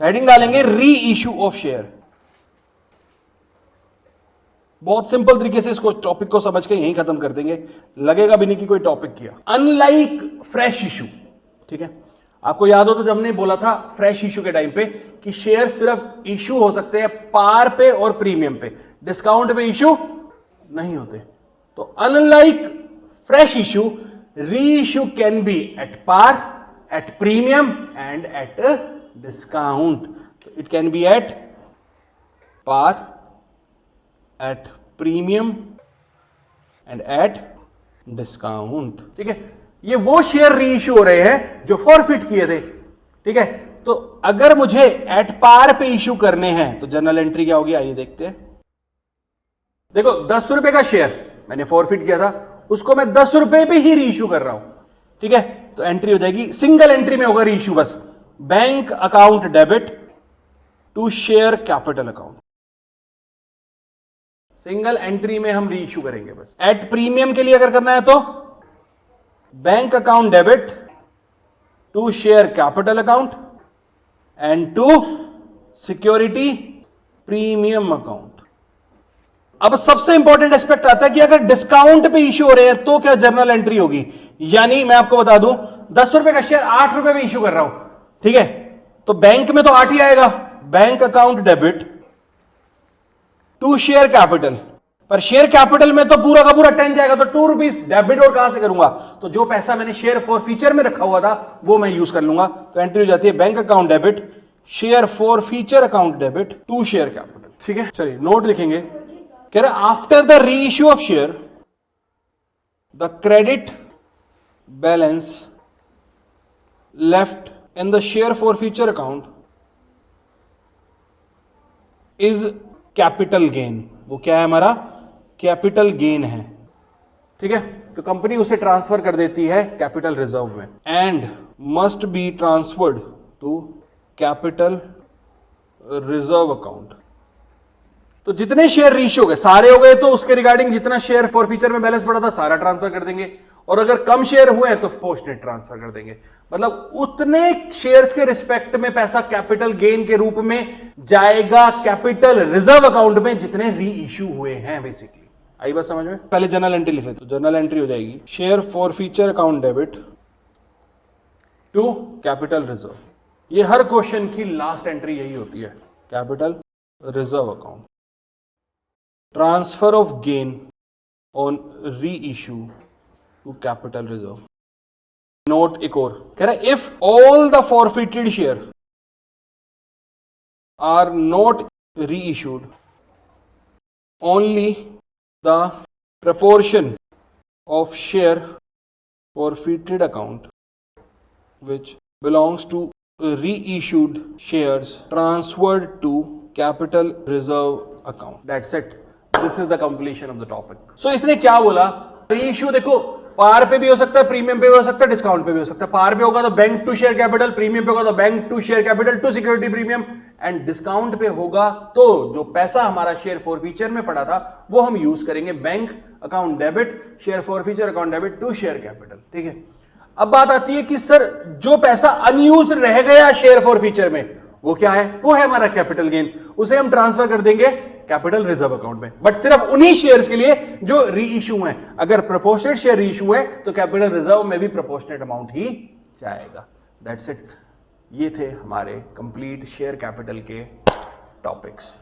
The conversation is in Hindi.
तो हेडिंग डालेंगे री इश्यू ऑफ शेयर। बहुत सिंपल तरीके से इसको टॉपिक को समझ के यहीं खत्म कर देंगे, लगेगा भी नहीं कि कोई टॉपिक किया। अनलाइक फ्रेश इशू, ठीक है, आपको याद हो तो जब हमने बोला था फ्रेश इशू के टाइम पे कि शेयर सिर्फ इशू हो सकते हैं पार पे और प्रीमियम पे, डिस्काउंट पे इशू नहीं होते। तो unlike fresh issue, reissue can be at par, at premium and at discount. तो it can be at par, at premium and at discount, ठीक है। ये वो शेयर री इश्यू हो रहे हैं जो फॉरफिट किए थे, ठीक है। तो अगर मुझे एट पार पे इश्यू करने हैं तो जर्नल एंट्री क्या होगी, आइए देखते हैं। देखो 10 रुपए का शेयर मैंने फॉरफिट किया था, उसको मैं 10 रुपए पे ही री इश्यू कर रहा हूं, ठीक है। तो एंट्री हो जाएगी, सिंगल एंट्री में होगा री इश्यू, बस bank account debit to share capital account. Single entry में हम री इश्यू करेंगे बस। एट प्रीमियम के लिए अगर करना है तो bank account debit to share capital account and to security premium account. अब सबसे इंपॉर्टेंट एस्पेक्ट आता है कि अगर डिस्काउंट पे इश्यू हो रहे हैं तो क्या जर्नल एंट्री होगी। यानी मैं आपको बता दूं 10 रुपए का शेयर 8 रुपए में इश्यू कर रहा हूं, ठीक है, तो बैंक में तो 8 ही आएगा, bank account debit to share capital, पर शेयर कैपिटल में तो पूरा का पूरा 10 जाएगा, तो 2 रुपीज डेबिट और कहां से करूंगा, तो जो पैसा मैंने शेयर फॉर फीचर में रखा हुआ था वो मैं यूज कर लूंगा। तो एंट्री हो जाती है bank account debit share forfeiture account debit to share capital, ठीक है। चलिए नोट लिखेंगे, कह रहा after the reissue of share the credit balance left in the share forfeiture account is capital gain. वो क्या है, हमारा कैपिटल गेन है, ठीक है। तो कंपनी उसे ट्रांसफर कर देती है कैपिटल रिजर्व में, and must be transferred to capital reserve account. तो जितने शेयर रीच हो गए सारे हो गए, तो उसके रिगार्डिंग जितना शेयर फॉर फीचर में बैलेंस पड़ा था सारा ट्रांसफर कर देंगे, और अगर कम शेयर हुए हैं तो पोस्टनेट ट्रांसफर कर देंगे। मतलब उतने शेयर्स के रिस्पेक्ट में पैसा कैपिटल गेन के रूप में जाएगा कैपिटल रिजर्व अकाउंट में जितने री इश्यू हुए हैं बेसिकली। आई बात समझ में। पहले जर्नल एंट्री लिख लेते, तो जर्नल एंट्री हो जाएगी share forfeiture account debit to capital reserve. ये हर क्वेश्चन की लास्ट एंट्री यही होती है, capital reserve account. Transfer of gain on reissue to capital reserve. Note एक और कह रहा है, if all the forfeited share are not reissued only the proportion of share forfeited account which belongs to reissued shares transferred to capital reserve account. That's it. This is the completion of the topic. So इसने क्या बोला, reissue देखो पार पे भी हो सकता है, प्रीमियम पे भी हो सकता है, डिस्काउंट पे भी हो सकता है। पार पे होगा तो bank to share capital, premium पे होगा तो bank to share capital to security premium, and discount पे होगा तो जो पैसा हमारा शेयर फॉर फीचर में पड़ा था वो हम यूज करेंगे bank account debit share forfeiture account debit to share capital, ठीक है। अब बात आती है कि सर जो पैसा अनयूज्ड रह गया शेयर फॉर फीचर में वो क्या है, वो है हमारा कैपिटल गेन, उसे हम ट्रांसफर कर देंगे कैपिटल रिजर्व अकाउंट में, बट सिर्फ उन्हीं शेयर्स के लिए जो री इशू है। अगर प्रोपोर्शनेट शेयर री इशू है तो कैपिटल रिजर्व में भी प्रोपोर्शनेट अमाउंट ही जाएगा। That's it. ये थे हमारे कंप्लीट शेयर कैपिटल के टॉपिक्स।